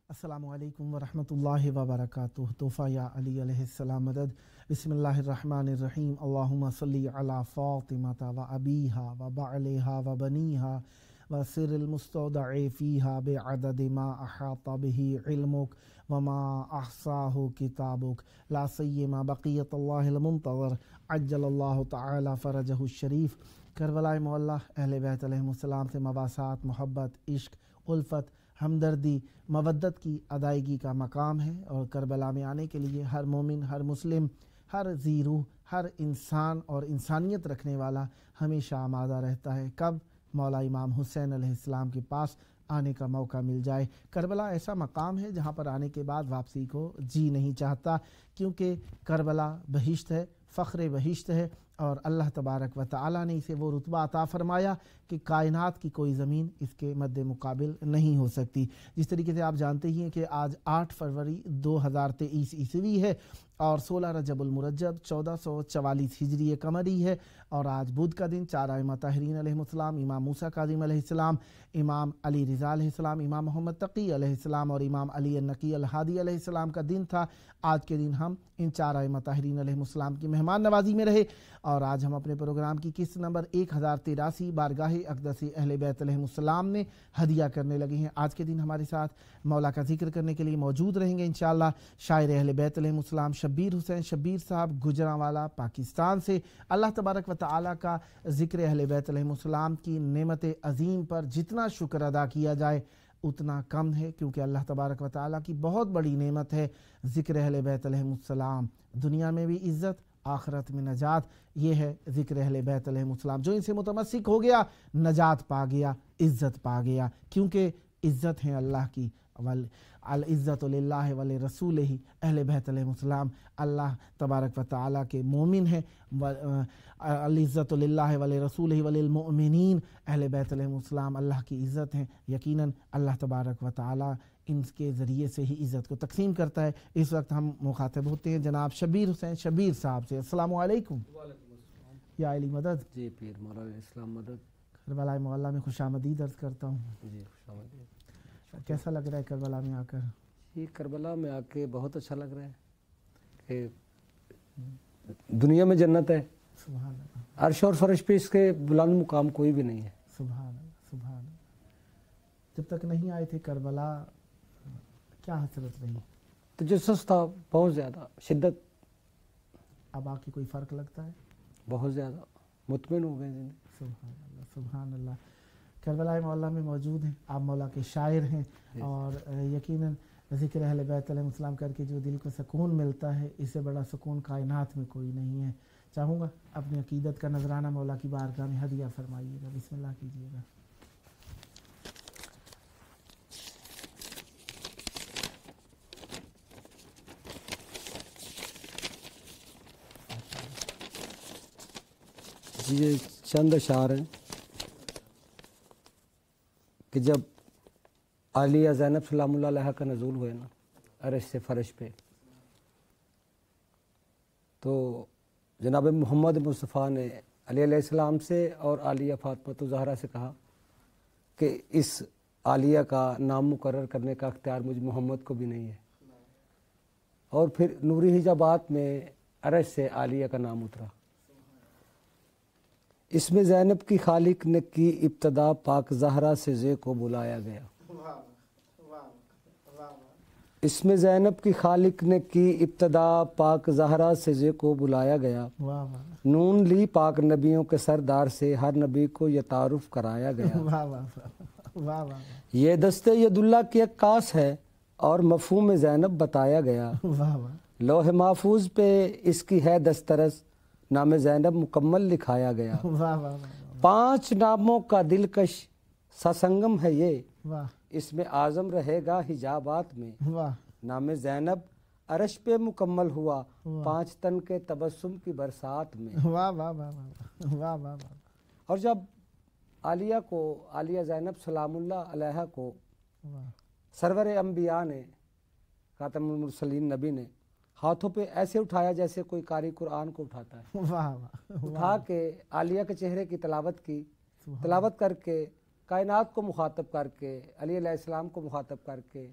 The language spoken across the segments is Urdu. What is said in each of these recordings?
السلام علیکم ورحمۃ اللہ وبرکاتہ۔ تحفہ یا علی علیہ السلام مدد۔ بسم اللہ الرحمن الرحیم۔ اللہم صلی علی فاطمہ و ابیہا و بعلہا و بنیہا و سر المستودع فیہا بعدد ما احاط بہ علمک وما احصاہ کتابک لا سیما بقیت اللہ المنتظر عجل اللہ تعالی فرجہ الشریف۔ کربلا معلیٰ اہل بیت علیہ السلام سے مواسات، محبت، عشق، الفت، ہمدردی، مودت کی ادائیگی کا مقام ہے، اور کربلا میں آنے کے لیے ہر مومن، ہر مسلم، ہر ذی روح، ہر انسان اور انسانیت رکھنے والا ہمیشہ آمادہ رہتا ہے کب مولا امام حسین علیہ السلام کے پاس آنے کا موقع مل جائے۔ کربلا ایسا مقام ہے جہاں پر آنے کے بعد واپسی کو جی نہیں چاہتا، کیونکہ کربلا بہشت ہے، فخر بہشت ہے، اور اللہ تبارک و تعالی نے اسے وہ رتبہ عطا فرمایا کہ کائنات کی کوئی زمین اس کے مد مقابل نہیں ہو سکتی۔ جس طریقے سے آپ جانتے ہی ہیں کہ آج 8 فروری 2023 عیسوی ہے اور 16 رجب المرجب 1444 ہجری قمری ہے، اور آج بدھ کا دن 4 ائمہ طاہرین علیہ السلام، امام موسیٰ کاظم علیہ السلام، امام علی رضا علیہ السلام، امام محمد تقی علیہ السلام اور امام علی النقی الہادی علیہ السلام کا دن تھا۔ آج کے دن ہم ان 4 ائمہ طاہرین علیہ السلام کی مہمان نوازی میں رہے، اور آج ہم اپنے پروگرام کی قسط نمبر 1083 بارگاہ اقدس اہل بیت علیہ السلام میں ہدیہ کرنے لگے ہیں۔ آج کے دن ہمارے ساتھ مولا کا ذکر کرنے کے لیے موجود رہیں گے انشاءاللہ شاعر اہل بیت علیہ السلام شبیر حسین شبیر صاحب گجرانوالا پاکستان سے۔ اللہ تبارک و تعالی کا ذکر اہل بیت علیہ السلام کی نعمت عظیم پر جتنا شکر ادا کیا جائے اتنا کم ہے، کیونکہ اللہ تبارک و تعالی کی بہت بڑی نعمت ہے ذکر اہل بیت علیہ السلام۔ دنیا میں بھی عزت، آخرت میں نجات، یہ ہے ذکر اہل بیت علیہ السلام۔ جو ان سے متمسک ہو گیا نجات پا گیا، عزت پا گیا، کیونکہ عزت ہے اللہ کی، العزت للہ ولرسولہ۔ اہل بیت علیہ السلام اللہ تبارک و تعالیٰ کے مومن ہیں، العزت للہ ولرسولہ وللمؤمنین۔ اہل بیت علیہ السلام اللہ کی عزت ہیں، یقیناً اللہ تبارک و تعالیٰ ان کے ذریعے سے ہی عزت کو تقسیم کرتا ہے۔ اس وقت ہم مخاطب ہوتے ہیں جناب شبیر حسین شبیر صاحب سے۔ السلام علیکم۔ یا علی مدد۔ جی پیر مولا علیہ السلام مدد۔ کربلا معلیٰ میں خوش آمدید عرض کرتا ہوں۔ جی خوش آمدید۔ کیسا لگ رہا ہے کربلا میں آ کر؟ یہ کربلا میں آ کے بہت اچھا لگ رہا ہے کہ دنیا میں جنت ہے، سبحان اللہ، عرش اور فرش پہ اس کے بلند مقام کوئی بھی نہیں ہے۔ سبحان اللہ، سبحان اللہ۔ جب تک نہیں آئے تھے کربلا کیا حسرت رہی؟ تجسس تھا بہت زیادہ، شدت۔ اب آ کے کوئی فرق لگتا ہے؟ بہت زیادہ مطمئن ہو گئے زندگی۔ سبحان اللہ، سبحان اللہ۔ کربلا معلیٰ میں موجود ہیں، آپ مولا کے شاعر ہیں، اور یقیناً ذکر اہل بیت علیہ السلام کر کے جو دل کو سکون ملتا ہے، اس سے بڑا سکون کائنات میں کوئی نہیں ہے۔ چاہوں گا اپنی عقیدت کا نذرانہ مولا کی بارگاہ میں ہدیہ فرمائیے گا، بسم اللہ کیجیے گا۔ یہ چند اشعار ہیں کہ جب عالیہ زینب سلام اللہ علیہ کا نزول ہوئے نا عرش سے فرش پہ، تو جناب محمد مصطفیٰ نے علی علیہ السلام سے اور عالیہ فاطمہ الزہرا سے کہا کہ اس عالیہ کا نام مقرر کرنے کا اختیار مجھ محمد کو بھی نہیں ہے، اور پھر نوری حجابات میں عرش سے عالیہ کا نام اترا۔ اس میں زینب کی خالق نے کی ابتدا، پاک زہرا سے زے کو بلایا گیا۔ اس میں زینب کی خالق نے کی ابتدا، پاک زہرا سے زے کو بلایا گیا۔ نون لی پاک نبیوں کے سردار سے، ہر نبی کو یہ تعارف کرایا گیا۔ یہ دستے ید اللہ کی عکاس ہے اور مفہوم زینب بتایا گیا۔ لوح محفوظ پہ اس کی ہے دسترس، نام زینب مکمل لکھایا گیا۔ 5 ناموں کا دلکش سسنگم ہے یہ، اس میں اعظم رہے گا حجابات میں۔ نام زینب عرش پہ مکمل ہوا 5 تن کے تبسم کی برسات میں۔ واہ واہ واہ واہ واہ واہ واہ۔ اور جب عالیہ زینب سلام اللہ علیہا کو سرور انبیاء نے، خاتم المرسلین نبی نے ہاتھوں پہ ایسے اٹھایا جیسے کوئی قاری قرآن کو اٹھاتا ہے، واہ واہ، اٹھا کے عالیہ کے چہرے کی تلاوت کی، تلاوت کر کے کائنات کو مخاطب کر کے، علی علیہ السلام کو مخاطب کر کے،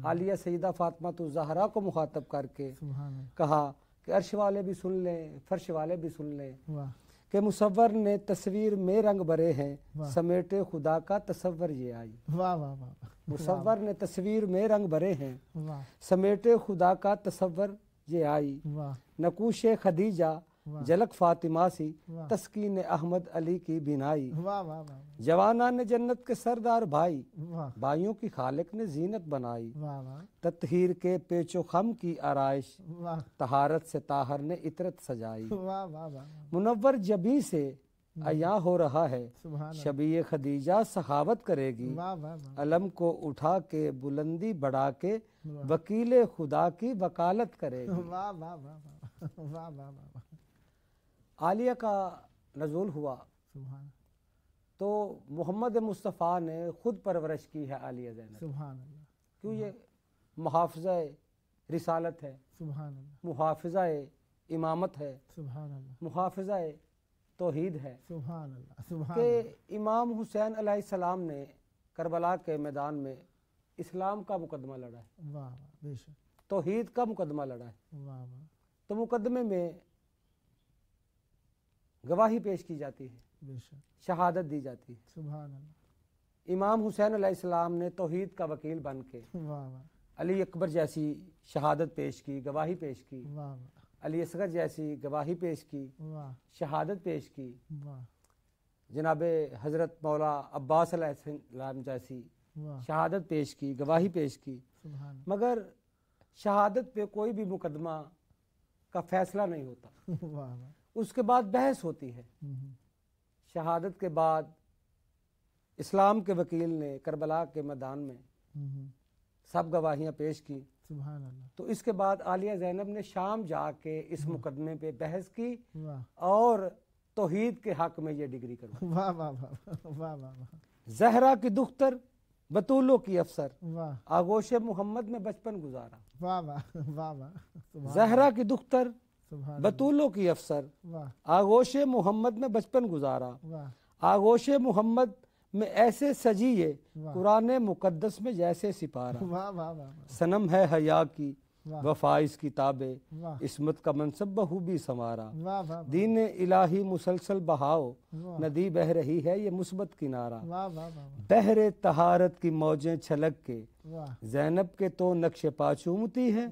عالیہ سیدہ فاطمہ الزہرا کو مخاطب کر کے کہا کہ عرش والے بھی سن لیں، فرش والے بھی سن لیں کہ مصور نے تصویر میں رنگ بھرے ہیں، سمیٹے خدا کا تصور یہ آئی۔ واہ واہ واہ، مصور نے تصویر میں رنگ بھرے ہیں، سمیٹے خدا کا تصور یہ آئی، نقوش خدیجہ جھلک فاطمہ سی، تسکین احمد علی کی بینائی، جوانان جنت کے سردار بھائی، بھائیوں کی خالق نے زینت بنائی، تطہیر کے پیچ و خم کی آرائش، طہارت سے طاہر نے عطرت سجائی، منور جبی سے عیاں ہو رہا ہے، شبیہ خدیجہ سخاوت کرے گی، علم کو اٹھا کے بلندی بڑھا کے وکیل خدا کی وکالت کرے گی۔ عالیہ کا نزول ہوا تو محمد مصطفیٰ نے خود پرورش کی ہے عالیہ زینب، کیوں یہ محافظہ رسالت ہے، محافظہ امامت ہے، محافظہ توحید ہے، کہ امام حسین علیہ السلام نے کربلا کے میدان میں اسلام کا مقدمہ لڑا ہے، توحید کا مقدمہ لڑا ہے، تو مقدمے میں گواہی پیش کی جاتی ہے، شہادت دی جاتی ہے۔ امام حسین علیہ السلام نے توحید کا وکیل بن کے علی اکبر جیسی شہادت پیش کی، گواہی پیش کی، علی اصغر جیسی گواہی پیش کی، شہادت پیش کی، جناب حضرت مولا عباس علیہ السلام جیسی شہادت پیش کی، گواہی پیش کی، مگر شہادت پہ کوئی بھی مقدمہ کا فیصلہ نہیں ہوتا، اس کے بعد بحث ہوتی ہے۔ شہادت کے بعد اسلام کے وکیل نے کربلا کے میدان میں سب گواہیاں پیش کی، تو اس کے بعد عالیہ زینب نے شام جا کے اس مقدمے پہ بحث کی اور توحید کے حق میں یہ ڈگری کروائی۔ زہرا کی دختر بطولوں کی افسر، آغوش محمد میں بچپن گزارا، زہرا کی دختر بطولوں کی افسر، آغوش محمد میں بچپن گزارا، آغوش محمد میں ایسے سجیے قرآن مقدس میں جیسے سپارہ، صنم ہے حیا کی وفا اس کی تابع، عصمت کا منصب بخوبی سنوارا، دین الہی مسلسل بہاؤ ندی بہ رہی ہے یہ مثبت کنارہ، بحر طہارت کی موجیں چھلک کے زینب کے تو نقش پا چومتی ہیں،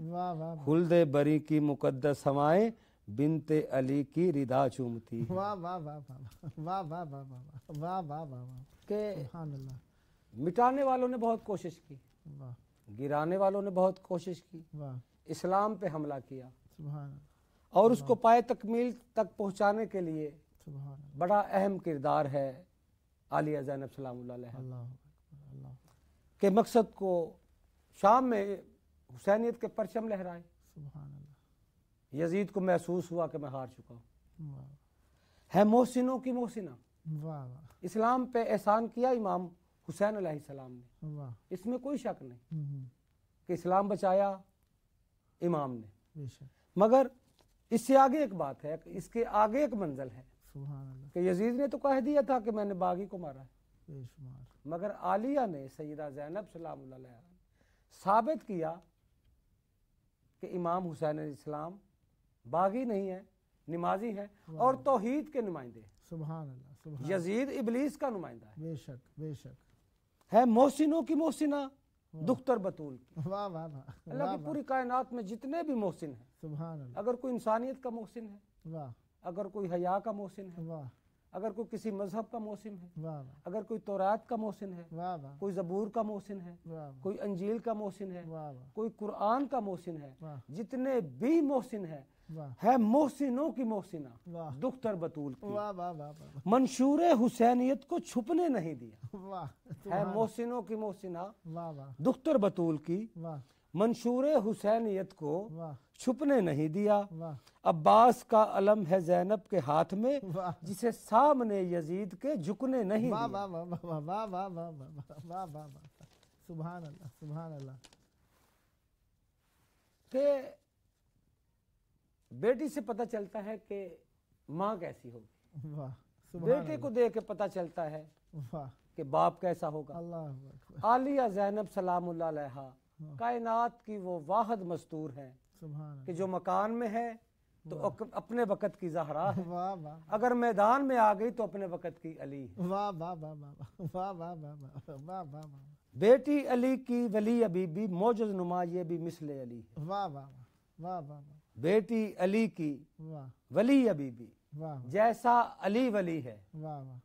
خلد بری کی مقدس ہوائیں بنت علی کی ردا چومتی ہیں۔ کہ مٹانے والوں نے بہت کوشش کی، گرانے والوں نے بہت کوشش کی، اسلام پہ حملہ کیا، اور اس کو پائے تکمیل تک پہنچانے کے لیے بڑا اہم کردار ہے عالیہ زینب سلام اللہ علیہ کے مقصد کو شام میں حسینیت کے پرچم لہرائے۔ یزید کو محسوس ہوا کہ میں ہار چکا ہوں، ہے محسنوں کی محسنہ، اسلام پہ احسان کیا امام حسین علیہ السلام نے، اس میں کوئی شک نہیں کہ اسلام بچایا امام نے، مگر اس سے آگے ایک بات ہے، اس کے آگے ایک منزل ہے کہ یزید نے تو کہہ دیا تھا کہ میں نے باغی کو مارا ہے، مگر عالیہ نے سیدہ زینب سلام اللہ علیہا ثابت کیا کہ امام حسین علیہ السلام باغی نہیں ہے، نمازی ہے اور توحید کے نمائندے ہیں۔ سبحان اللہ، یزید ابلیس کا نمائندہ ہے، بے شک بے شک، ہے محسنوں کی محسنہ دختر بطول کی۔ واہ واہ واہ، اللہ کی پوری کائنات میں جتنے بھی محسن ہیں، سبحان اللہ، اگر کوئی انسانیت کا محسن ہے، واہ اگر کوئی حیا کا محسن ہے، واہ اگر کوئی کسی مذہب کا محسن ہے، واہ اگر کوئی تورات کا محسن ہے، واہ واہ کوئی زبور کا محسن ہے، واہ کوئی انجیل کا محسن ہے، واہ واہ کوئی قرآن کا محسن ہے، واہ جتنے بھی محسن ہے، واہ ہے محسنوں کی محسنہ واہ دختر بطول کی، واہ واہ واہ منشور حسینیت کو چھپنے نہیں دیا، واہ ہے محسنوں کی محسنہ واہ واہ دختر بطول کی، واہ منشور حسینیت کو واہ چھپنے نہیں دیا، واہ عباس کا علم ہے زینب کے ہاتھ میں، واہ جسے سامنے یزید کے جھکنے نہیں واہ دیا۔ واہ واہ واہ واہ واہ واہ واہ واہ واہ واہ، سبحان اللہ سبحان اللہ۔ کہ بیٹی سے پتہ چلتا ہے کہ ماں کیسی ہوگی، واہ سبحان بیٹے کو دیکھ کے پتہ چلتا ہے واہ کہ باپ کیسا ہوگا۔ اللہ اکبر عالیہ زینب سلام اللہ علیہا کائنات کی وہ واحد مستور ہیں سبحان کہ جو مکان میں ہے تو اپنے وقت کی زہرا ہے، اللہ، واہ واہ اگر میدان میں آ گئی تو اپنے وقت کی علی ہے۔ واہ واہ واہ واہ واہ واہ واہ واہ واہ واہ واہ بیٹی علی کی ولی ابی بھی موجز نما، یہ بھی مثل علی ہے۔ واہ واہ واہ واہ بیٹی علی کی واہ ولی ابی بھی واہ جیسا علی ولی ہے واہ واہ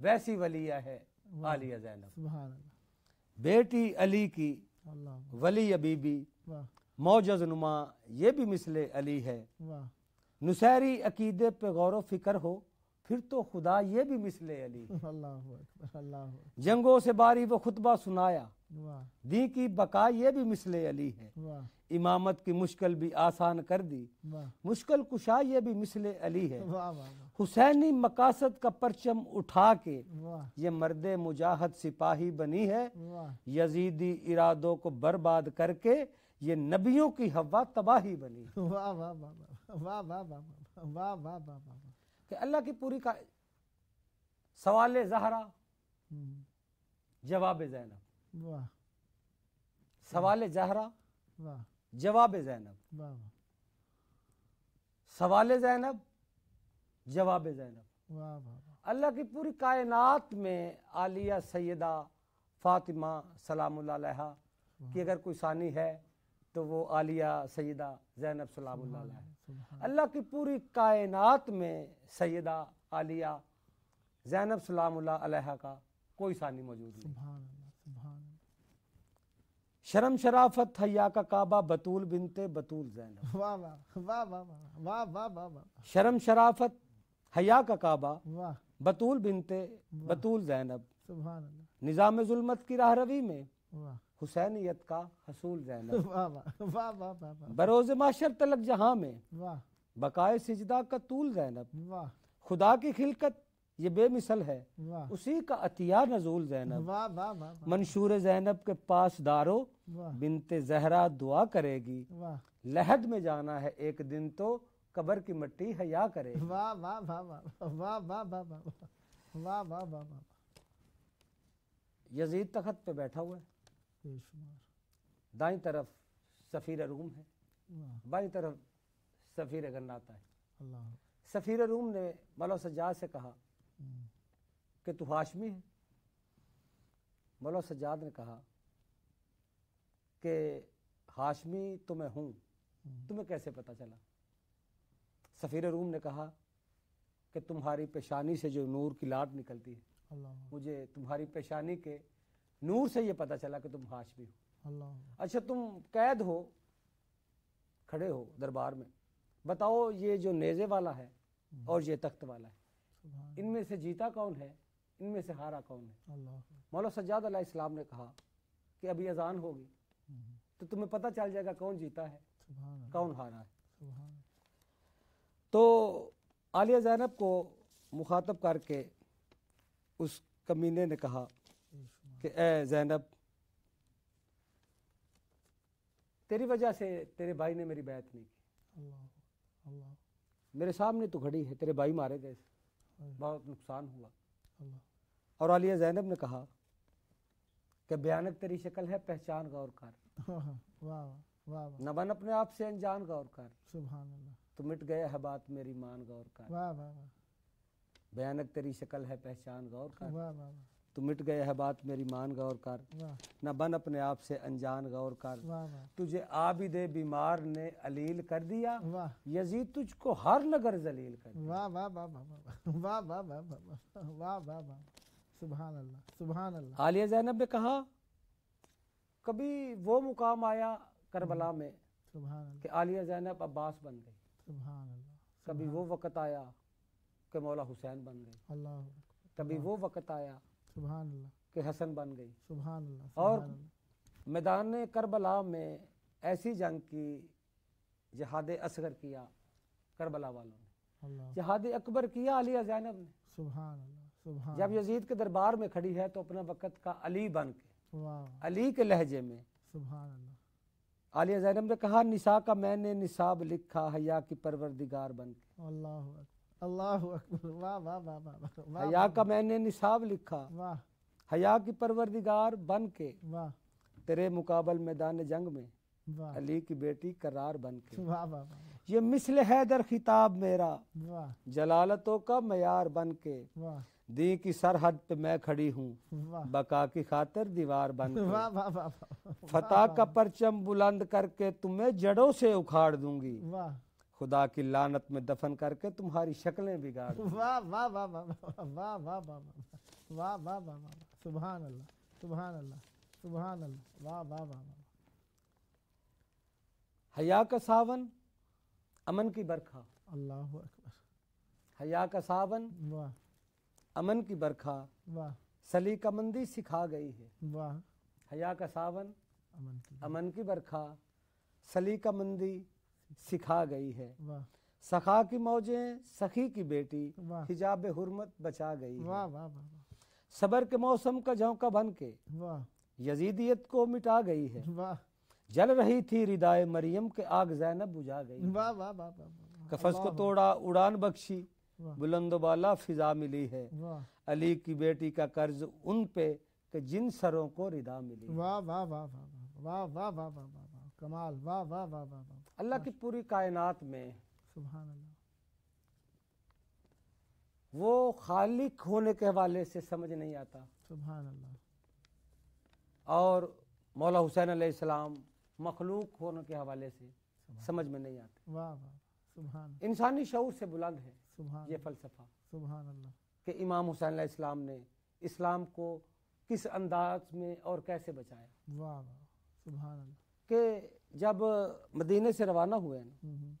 ویسی ولیہ ہے عالیہ زینب۔ سبحان اللہ بیٹی علی کی اللہ ولی ابی بھی واہ موجز نما، یہ بھی مثل علی ہے۔ واہ نصیری عقیدے پہ غور و فکر ہو پھر تو خدا یہ بھی مثل علی ہے۔ اللہ اکبر اللہ اکبر جنگوں سے باری وہ خطبہ سنایا، واہ دین کی بقا یہ بھی مثل علی ہے۔ واہ امامت کی مشکل بھی آسان کر دی، واہ مشکل کشا یہ بھی مثل علی ہے۔ واہ واہ حسینی مقاصد کا پرچم اٹھا کے واہ یہ مرد مجاہد سپاہی بنی ہے، واہ یزیدی ارادوں کو برباد کر کے یہ نبیوں کی ہوا تباہی بنی ہے۔ واہ واہ واہ واہ واہ واہ واہ واہ واہ واہ کہ اللہ کی پوری کا سوال زہرا جواب زینب، واہ سوال زہرا واہ جواب زینب، واہ سوال زینب جواب زینب۔ واہ واہ اللہ کی پوری کائنات میں عالیہ سیدہ فاطمہ سلام اللہ علیہا کی اگر کوئی ثانی ہے تو وہ عالیہ سیدہ زینب سلام اللہ علیہا ہے۔ اللہ کی پوری کائنات میں سیدہ عالیہ زینب سلام اللہ علیہا کا کوئی ثانی موجود نہیں۔ سبحان اللہ سبحان اللہ شرم شرافت حیا کا کعبہ بطول بنت بطول زینب، واہ واہ واہ واہ واہ واہ واہ واہ شرم شرافت حیا کا کعبہ واہ بطول بنت بطول زینب، سبحان اللہ نظام ظلمت کی راہ روی میں واہ حسینیت کا حصول زینب، واہ واہ واہ واہ واہ بروز محشر تلک جہاں میں واہ بقائے سجدہ کا طول زینب، واہ خدا کی خلقت یہ بے مثل ہے، واہ اسی کا عطیہ نزول زینب، واہ واہ واہ منشور زینب کے پاس دارو واہ بنت زہرا دعا کرے گی، واہ لحد میں جانا ہے ایک دن تو قبر کی مٹی حیا کرے گی۔ واہ واہ واہ واہ واہ واہ واہ واہ واہ واہ واہ یزید تخت پہ بیٹھا ہوا ہے، بے شمار دائیں طرف سفیر روم ہے، واہ بائیں طرف سفیر گناتا ہے۔ اللہ سفیر روم نے مولا سجاد سے کہا کہ تو ہاشمی ہے؟ مولا سجاد نے کہا کہ ہاشمی تو میں ہوں، تمہیں کیسے پتا چلا؟ سفیر روم نے کہا کہ تمہاری پیشانی سے جو نور کی لاٹ نکلتی ہے، اللہ مجھے تمہاری پیشانی کے نور سے یہ پتا چلا کہ تم ہاشمی ہو۔ اللہ اچھا تم قید ہو، کھڑے ہو دربار میں، بتاؤ یہ جو نیزے والا ہے اور یہ تخت والا ہے، سبحان ان میں سے جیتا کون ہے، ان میں سے ہارا کون ہے؟ اللہ مولا سجاد علیہ السلام نے کہا کہ ابھی اذان ہوگی تو تمہیں پتہ چل جائے گا کون جیتا ہے سبحان اللہ کون ہارا ہے۔ سبحان تو عالیہ زینب کو مخاطب کر کے اس کمینے نے کہا بے شمار کہ اے زینب، تیری وجہ سے تیرے بھائی نے میری بیعت نہیں کی، اللہ اللہ میرے سامنے تو کھڑی ہے، تیرے بھائی مارے گئے، بہت نقصان ہوا۔ اللہ اور عالیہ زینب نے کہا کہ بھیانک تیری شکل ہے، پہچان غور کر، واہ واہ واہ نہ بن اپنے آپ سے انجان غور کر، سبحان اللہ تو مٹ گئے ہے بات میری مان غور کر، واہ واہ واہ بھیانک تیری شکل ہے، پہچان غور کر، واہ واہ تو مٹ گئے ہے بات میری مان غور کر، واہ نہ بن اپنے آپ سے انجان غور کر، واہ واہ تجھے عابد بیمار نے علیل کر دیا، واہ یزید تجھ کو ہر نگر ذلیل کر دیا۔ واہ واہ واہ واہ واہ واہ واہ واہ واہ واہ واہ سبحان اللہ سبحان اللہ عالیہ زینب نے کہا کبھی وہ مقام آیا کربلا میں سبحان اللہ کہ عالیہ زینب عباس بن گئی، سبحان اللہ کبھی وہ وقت آیا کہ مولا حسین بن گئی، اللہ کبھی وہ وقت آیا سبحان اللہ کہ حسن بن گئی، سبحان اللہ اور سبحان اللہ میدان کربلا میں ایسی جنگ کی جہاد اصغر کیا کربلا والوں نے، جہاد اکبر کیا علیہ زینب نے. سبحان اللہ سبحان. جب یزید کے دربار میں کھڑی ہے تو اپنا وقت کا علی بن کے، واہ علی کے لہجے میں سبحان اللہ. عالیہ زینب نے کہا نساء کا میں نے نصاب لکھا حیا کی پروردگار بن کے. اللہ اکبر اللہ اکبر. واہ واہ واہ واہ واہ. حیا کا میں نے نصاب لکھا واہ حیا کی پروردگار بن کے، واہ تیرے مقابل میدان جنگ میں واہ علی کی بیٹی کرار بن کے. واہ واہ واہ یہ مثل حیدر خطاب میرا واہ جلالتوں کا معیار بن کے، واہ دی کی سرحد پہ میں کھڑی ہوں واہ بقا کی خاطر دیوار بن کے. واہ واہ واہ فتح کا پرچم بلند کر کے تمہیں جڑوں سے اکھاڑ دوں گی، واہ خدا کی لعنت میں دفن کر کے تمہاری شکلیں بگاڑ دوں گی. واہ واہ واہ واہ واہ واہ واہ واہ واہ واہ. سبحان اللہ سبحان اللہ سبحان اللہ. واہ واہ واہ واہ. حیا کا ساون امن کی برکھا، اللہ اکبر. حیا کا ساون واہ امن کی برکھا، واہ سلیقہ مندی سکھا گئی ہے. واہ. حیا کا ساون امن کی امن کی برکھا، سلیقہ مندی سکھا گئی ہے. واہ سخا کی موجیں سخی کی بیٹی، واہ حجاب حرمت بچا گئی ہے. واہ واہ واہ صبر کے موسم کا جھونکا بن کے واہ یزیدیت کو مٹا گئی ہے. واہ جل رہی تھی ردائے مریم کے آگ زینب بجھا گئی. واہ واہ واہ واہ. کفس کو توڑا اڑان بخشی، واہ بلند و بالا فضا ملی ہے. واہ علی کی بیٹی کا قرض ان پہ کہ جن سروں کو ردا ملی. واہ واہ واہ واہ واہ واہ واہ واہ. کمال. واہ واہ واہ واہ واہ. اللہ کی پوری کائنات میں سبحان اللہ. وہ خالق ہونے کے حوالے سے سمجھ نہیں آتا، سبحان اللہ. اور مولا حسین علیہ السلام مخلوق ہونے کے حوالے سے سمجھ میں نہیں آتے. واہ واہ سبحان انسانی شعور سے بلند ہے سبحان یہ فلسفہ سبحان اللہ. کہ امام حسین علیہ السلام نے اسلام کو کس انداز میں اور کیسے بچایا. واہ واہ سبحان اللہ. کہ جب مدینے سے روانہ ہوئے نا ہم.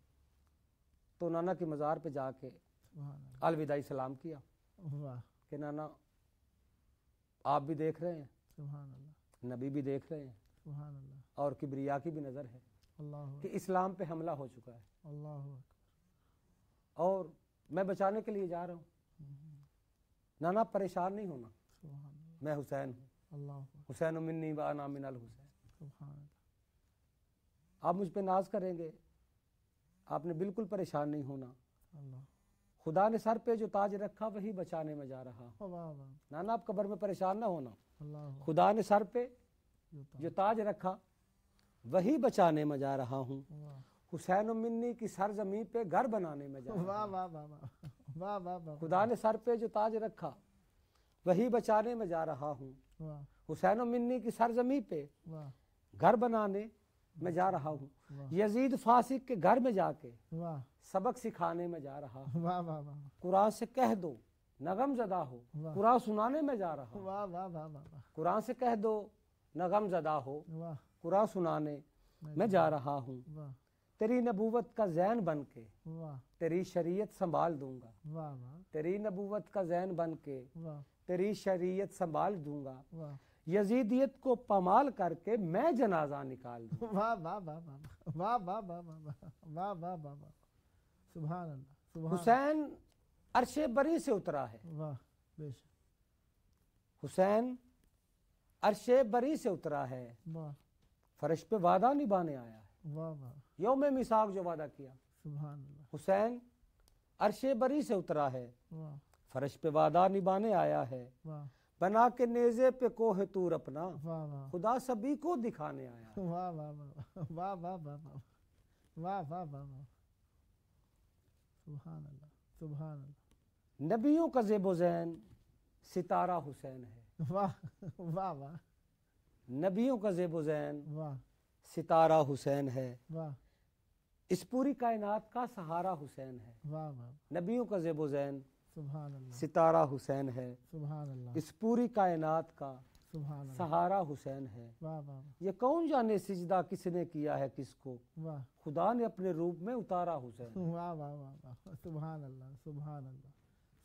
تو نانا کی مزار پہ جا کے سبحان اللہ. الوداعی سلام کیا واہ کہ نانا آپ بھی دیکھ رہے ہیں، سبحان اللہ نبی بھی دیکھ رہے ہیں، سبحان اللہ. اور کبریا کی بھی نظر ہے اللہ کہ اسلام پہ حملہ ہو چکا ہے، اللہ اکبر. اور میں بچانے کے لیے جا رہا ہوں. نانا پریشان نہیں ہونا، سبحان اللہ. میں حسین ہوں، اللہ اکبر. حسین منی و انا من الحسین. سبحان اللہ. آپ مجھ پہ ناز کریں گے، آپ نے بالکل پریشان نہیں ہونا. اللہ. خدا نے سر پہ جو تاج رکھا وہی بچانے میں جا رہا. واہ واہ. نانا آپ قبر میں پریشان نہ ہونا، اللہ خدا نے سر پہ جو تاج رکھا وہی بچانے میں جا رہا ہوں. واہ حسین منی کی سرزمین پہ گھر بنانے میں جا رہا واہ ہوں. واہ واہ واہ واہ واہ. خدا نے سر پہ جو تاج رکھا وہی بچانے میں جا رہا ہوں. واہ حسین منی کی سرزمین پہ واہ گھر بنانے میں جا رہا ہوں. یزید فاسق کے گھر میں جا کے واہ سبق سکھانے میں جا رہا ہوں. واہ واہ واہ قرآن سے کہہ دو نغم زدہ ہو، قرآن سنانے میں جا رہا ہوں. واہ واہ واہ واہ. قرآن سے کہہ دو نغم زدہ ہو، واہ قرآن سنانے میں جا رہا ہوں. واہ تیری نبوت کا زین بن کے واہ تیری شریعت سنبھال دوں گا. واہ واہ تیری نبوت کا زین بن کے واہ تیری شریعت سنبھال دوں گا. واہ یزیدیت کو پامال کر کے میں جنازہ نکال دوں. واہ واہ واہ واہ واہ واہ واہ واہ واہ واہ واہ. سبحان اللہ سبحان. حسین عرش بری سے اترا ہے. واہ بے شک. حسین عرش بری سے اترا ہے، واہ فرش پہ وعدہ نبھانے آیا ہے. واہ واہ. یوم میثاق جو وعدہ کیا، سبحان اللہ. حسین عرش بری سے اترا ہے، واہ فرش پہ وعدہ نبھانے آیا ہے. واہ بنا کے نیزے پہ کوہ طور اپنا، واہ واہ خدا سبھی کو دکھانے آیا ہے. واہ واہ واہ واہ واہ واہ واہ واہ واہ واہ. سبحان اللہ سبحان اللہ. نبیوں کا زیب و زین ستارہ حسین ہے. واہ واہ واہ نبیوں کا زیب و زین واہ ستارہ حسین ہے. واہ اس پوری کائنات کا سہارا حسین ہے. واہ واہ. نبیوں کا زیب و زین سبحان اللہ ستارہ حسین ہے. سبحان اللہ. اس پوری کائنات کا سبحان اللہ. سہارا حسین ہے. واہ واہ یہ کون جانے سجدہ کس نے کیا ہے کس کو، واہ خدا نے اپنے روپ میں اتارا حسین. واہ واہ واہ واہ. سبحان اللہ سبحان اللہ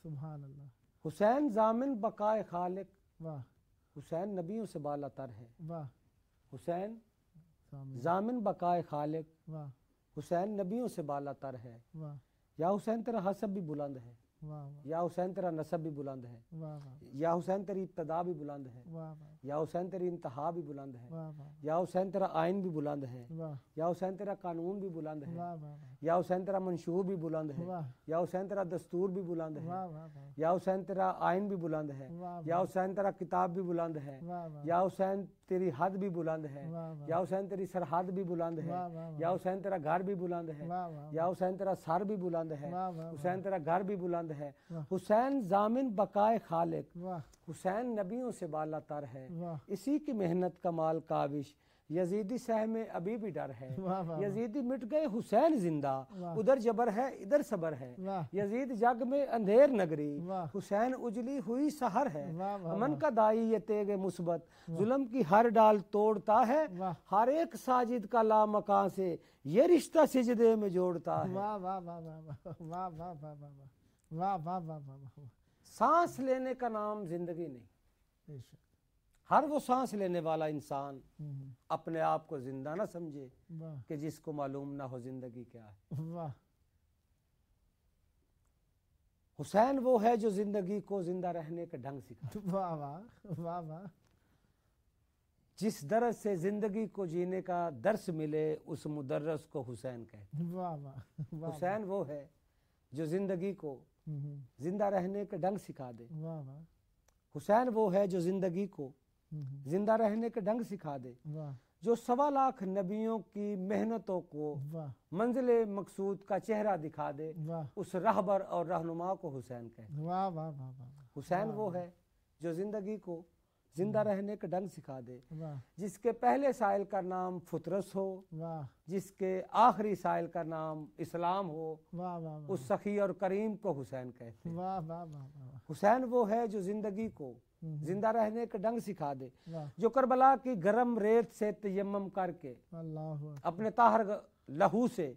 سبحان اللہ. حسین ضامن بقائے خالق، واہ حسین نبیوں سے بالا تر ہے. واہ حسین ضامن بقائے خالق، حسین نبیوں سے بالا تر ہے، یا حسین تیرا حسب بھی بلند ہے، یا حسین تیرا نسب بھی بلند ہے، یا حسین تیری ابتدا بھی بلند ہے، یا حسین تیری انتہا بھی بلند ہے، یا حسین تیرا آئین بھی بلند ہے، یا حسین تیرا قانون بھی بلند ہے، یا حسین تیرا منشور بھی بلند ہے، یا حسین تیرا دستور بھی بلند ہے، یا حسین تیرا آئین بھی بلند ہے، یا حسین تیرا کتاب بھی بلند ہے، یا حسین تیری حد بھی بلند ہے، یا حسین تیری سرحد بھی بلند ہے، یا حسین تیرا گھر بھی بلند ہے، یا حسین تیرا سر بھی بلند ہے، حسین تیرا گھر بھی بلند ہے، حسین ضامن بقائے خالق، حسین نبیوں سے بالا تر ہے، اسی کی محنت کمال کاوش، یزیدی سہ میں ابھی بھی ڈر ہے، یزیدی مٹ گئے حسین زندہ، ادھر جبر ہے ادھر صبر ہے، یزید جگ میں اندھیر نگری، حسین اجلی ہوئی سحر ہے، امن کا دائی یہ تیغ مثبت، ظلم کی ہر ڈال توڑتا ہے، ہر ایک ساجد کا لامکان سے یہ رشتہ سجدے میں جوڑتا ہے۔ سانس لینے کا نام زندگی نہیں، ہر وہ سانس لینے والا انسان اپنے آپ کو زندہ نہ سمجھے کہ جس کو معلوم نہ ہو زندگی کیا ہے۔ حسین وہ ہے جو زندگی کو زندہ رہنے کا ڈھنگ سکھائے، جس درس سے زندگی کو جینے کا درس ملے اس مدرس کو حسین کہتے۔ حسین وہ ہے جو زندگی کو زندہ رہنے کا ڈھنگ سکھا دے، حسین وہ ہے جو زندگی کو زندہ رہنے کا ڈھنگ سکھا دے، جو 1.25 نبیوں کی محنتوں کو منزل مقصود کا چہرہ دکھا دے، اس رہبر اور رہنما کو حسین کہتے۔ حسین وہ ہے جو زندگی کو زندہ رہنے کا ڈھنگ سکھا دے، جس کے پہلے سائل کا نام فطرت ہو، جس کے آخری سائل کا نام اسلام ہو، اس سخی اور کریم کو حسین کہتے ہیں۔ حسین وہ ہے جو زندگی کو زندہ رہنے کا ڈھنگ سکھا دے، جو کربلا کی گرم ریت سے تیمم کر کے اپنے طاہر لہو سے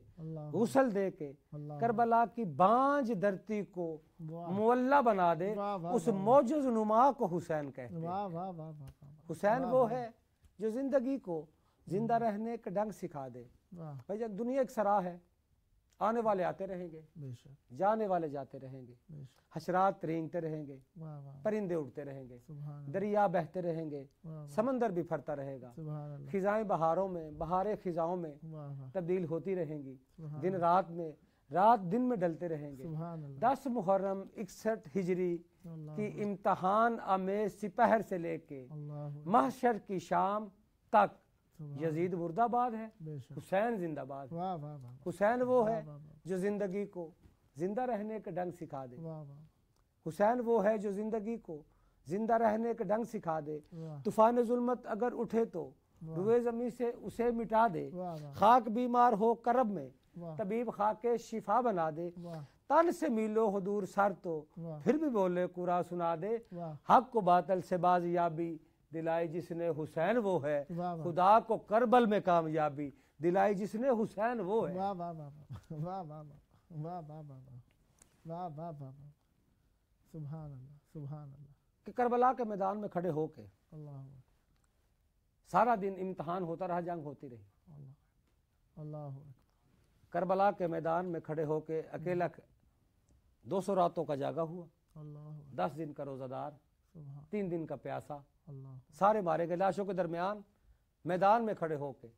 غسل دے کے کربلا کی بانج دھرتی کو معلّہ بنا دے، اس معجز نما کو حسین کہتے ہیں۔ حسین وہ ہے جو زندگی کو زندہ رہنے کا ڈھنگ سکھا دے۔ بھائی جان، دنیا ایک سراہ ہے، آنے والے آتے رہیں گے، جانے والے جاتے رہیں گے، حشرات رینگتے رہیں گے، پرندے اڑتے رہیں گے، دریا بہتے رہیں گے، سمندر بھی پھرتا رہے گا، خزائیں بہاروں میں، بہاریں خزاؤں میں تبدیل ہوتی رہیں گی، دن رات میں، رات دن میں ڈلتے رہیں گے۔ 10 محرم 61 ہجری کی امتحان آمیز سپہر سے لے کے محشر کی شام تک یزید مردہ باد ہے، حسین زندہ باد۔ حسین وہ ہے جو زندگی کو زندہ رہنے کا ڈھنگ سکھا دے، حسین وہ ہے جو زندگی کو زندہ رہنے کا ڈھنگ سکھا دے، طوفان ظلمت اگر اٹھے تو روئے زمین سے اسے مٹا دے، خاک بیمار ہو کرب میں طبیب خاک شفا بنا دے، تن سے میلو حضور سر تو پھر بھی بولے قرآن سنا دے، حق کو باطل سے بازیابی دلائی جس نے حسین وہ ہے، خدا کو کربل میں کامیابی دلائی جس نے حسین وہ ہے۔ سبحان اللہ، سبحان اللہ۔ کہ کربلا کے میدان میں کھڑے ہو کے سارا دن امتحان ہوتا رہا، جنگ ہوتی رہی، کربلا کے میدان میں کھڑے ہو کے اکیلا 200 راتوں کا جاگا ہوا، 10 دن کا روزہ دار، 3 دن کا پیاسا، سارے مارے گئے، لاشوں کے درمیان میدان میں کھڑے ہو کے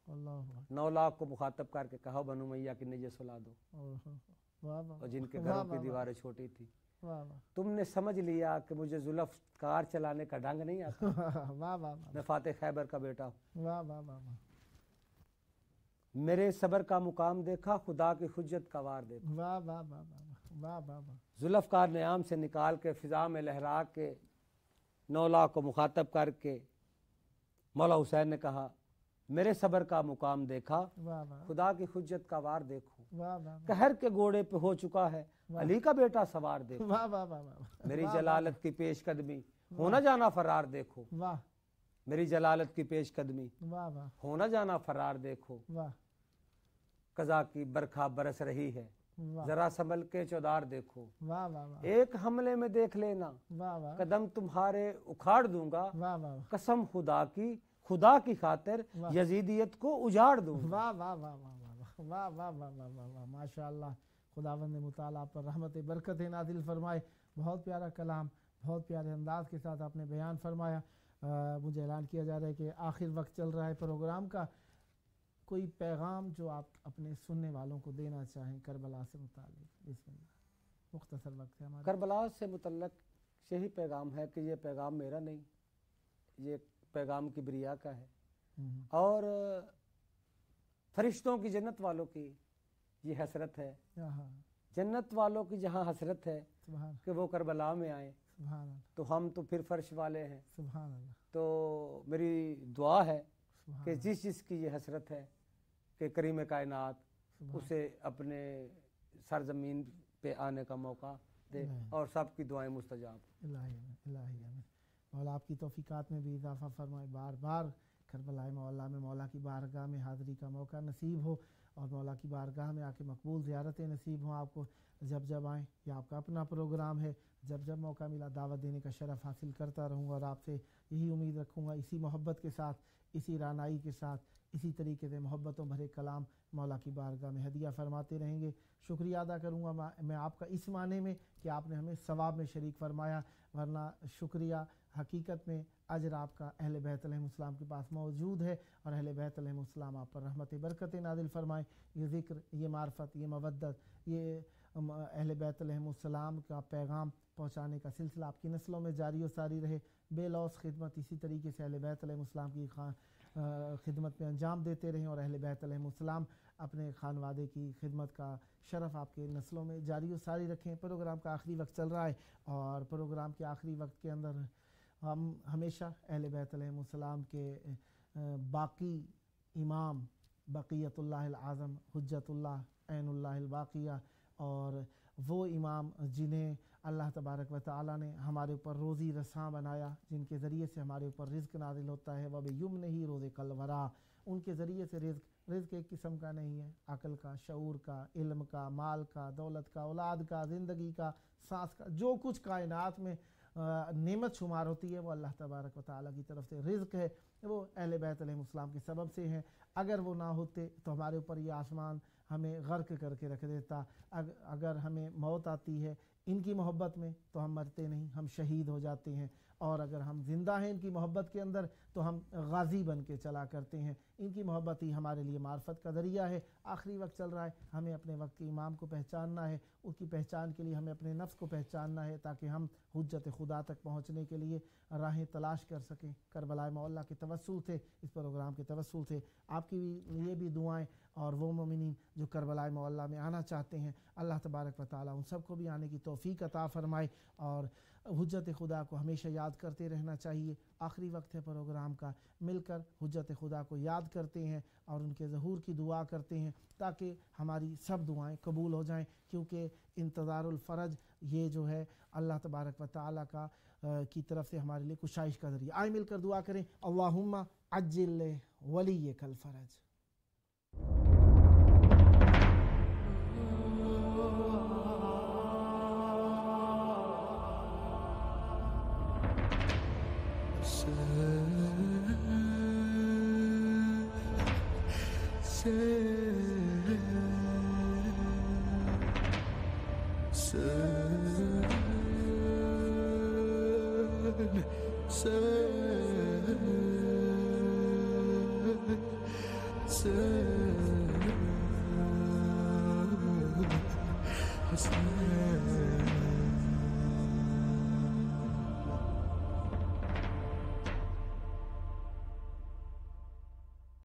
9 لاکھ کو مخاطب کر کے کہا بنو امیہ کی نجس سلا دو، اور جن کے گھروں کی دیواریں چھوٹی تھی، تم نے سمجھ لیا کہ مجھے زلف کار چلانے کا ڈنگ نہیں آتا، میں فاتح خیبر کا بیٹا ہوں، میرے صبر کا مقام دیکھا، خدا کی حجت کا وار دیکھا۔ زلف کار نیام سے نکال کے فضا میں لہرا کے 9 لاکھ کو مخاطب کر کے مولا حسین نے کہا میرے صبر کا مقام دیکھا، خدا کی حجت کا وار دیکھو، قہر کے گھوڑے پہ ہو چکا ہے علی کا بیٹا سوار دیکھو، میری جلالت کی پیش قدمی ہونا جانا فرار دیکھو، میری جلالت کی پیش قدمی ہونا جانا فرار دیکھو، قضا کی برکھا برس رہی ہے ذرا سنبھل کے چودار دیکھو، ایک حملے میں دیکھ لینا قدم تمہارے اکھاڑ دوں گا، قسم خدا کی خدا کی خاطر یزیدیت کو اجاڑ دوں. واہ واہ واہ واہ واہ واہ واہ واہ واہ واہ واہ ماشاء اللہ. خداوند متعال آپ پر رحمت برکت نازل فرمائے. بہت پیارا کلام، بہت پیارے انداز کے ساتھ آپ نے بیان فرمایا. مجھے اعلان کیا جا رہا ہے کہ آخر وقت چل رہا ہے پروگرام کا. کوئی پیغام جو آپ اپنے سننے والوں کو دینا چاہیں کربلا سے متعلق؟ بسم اللہ، مختصر وقت ہے ہمارا. کربلا سے متعلق یہی پیغام ہے کہ یہ پیغام میرا نہیں، یہ پیغام کبریا کا ہے، اور فرشتوں کی جنت والوں کی یہ حسرت ہے. جنت والوں کی جہاں حسرت ہے کہ وہ کربلا میں آئیں، تو ہم تو پھر فرش والے ہیں. تو میری دعا ہے کہ جس کی یہ حسرت ہے کہ کریم کائنات اسے اپنے سرزمین پہ آنے کا موقع دے، اور سب کی دعائیں مستجاب. الہی مولا آپ کی توفیقات میں بھی اضافہ فرمائے. بار بار کربلا مولا میں مولا کی بارگاہ میں حاضری کا موقع نصیب ہو، اور مولا کی بارگاہ میں آ کے مقبول زیارتیں نصیب ہوں آپ کو. جب جب آئیں، یہ آپ کا اپنا پروگرام ہے، جب جب موقع ملا دعوت دینے کا شرف حاصل کرتا رہوں گا، اور آپ سے یہی امید رکھوں گا اسی محبت کے ساتھ، اسی رعنائی کے ساتھ، اسی طریقے سے محبتوں بھرے کلام مولا کی بارگاہ میں ہدیہ فرماتے رہیں گے. شکریہ ادا کروں گا میں آپ کا اس معنی میں کہ آپ نے ہمیں ثواب میں شریک فرمایا، ورنہ شکریہ حقیقت میں اجر آپ کا اہل بیت علیہ السلام کے پاس موجود ہے، اور اہل بیت علیہ السلام آپ پر رحمت برکت نازل فرمائیں. یہ ذکر، یہ معرفت، یہ مودت، یہ اہل بیت علیہ السلام کا پیغام پہنچانے کا سلسلہ آپ کی نسلوں میں جاری و ساری رہے. بے لوث خدمت اسی طریقے سے اہل بیت علیہ السلام کی خدمت میں انجام دیتے رہیں، اور اہل بیت علیہ السلام اپنے خانوادے کی خدمت کا شرف آپ کے نسلوں میں جاری و ساری رکھیں. پروگرام کا آخری وقت چل رہا ہے، اور پروگرام کے آخری وقت کے اندر ہم ہمیشہ اہل بیت علیہ السلام کے باقی امام بقیت اللہ العظم، حجت اللہ، عین اللہ الباقیہ، اور وہ امام جنہیں اللہ تبارک و تعالیٰ نے ہمارے اوپر روزی رساں بنایا، جن کے ذریعے سے ہمارے اوپر رزق نازل ہوتا ہے. وَبِيُمْنِهِ رُزِقَ الْوَرَىٰ، ان کے ذریعے سے رزق ایک قسم کا نہیں ہے، عقل کا، شعور کا، علم کا، مال کا، دولت کا، اولاد کا، زندگی کا، سانس کا، جو کچھ کائنات میں نعمت شمار ہوتی ہے وہ اللہ تبارک و تعالیٰ کی طرف سے رزق ہے. وہ اہل بیت علیہ السلام کے سبب سے ہیں. اگر وہ نہ ہوتے تو ہمارے اوپر یہ آسمان ہمیں غرق کر کے رکھ دیتا. اگر ہمیں موت آتی ہے ان کی محبت میں تو ہم مرتے نہیں، ہم شہید ہو جاتے ہیں، اور اگر ہم زندہ ہیں ان کی محبت کے اندر تو ہم غازی بن کے چلا کرتے ہیں. ان کی محبت ہی ہمارے لیے معرفت کا ذریعہ ہے. آخری وقت چل رہا ہے، ہمیں اپنے وقت کے امام کو پہچاننا ہے. اس کی پہچان کے لیے ہمیں اپنے نفس کو پہچاننا ہے، تاکہ ہم حجت خدا تک پہنچنے کے لیے راہیں تلاش کر سکیں. کربلا مولا کے توسل سے، اس پروگرام کے توسل سے آپ کی یہ بھی دعائیں، اور وہ مومنین جو کربلا مولا میں آنا چاہتے ہیں، اللہ تبارک و تعالیٰ ان سب کو بھی آنے کی توفیق عطا فرمائے. اور حجت خدا کو ہمیشہ یاد کرتے رہنا چاہیے. آخری وقت ہے پروگرام کا، مل کر حجت خدا کو یاد کرتے ہیں اور ان کے ظہور کی دعا کرتے ہیں، تاکہ ہماری سب دعائیں قبول ہو جائیں. کیونکہ انتظار الفرج یہ جو ہے اللہ تبارک و تعالیٰ کا کی طرف سے ہمارے لیے کشائش کا ذریعہ. آئیں مل کر دعا کریں. اللہم عجل ولیک الفرج. Hassan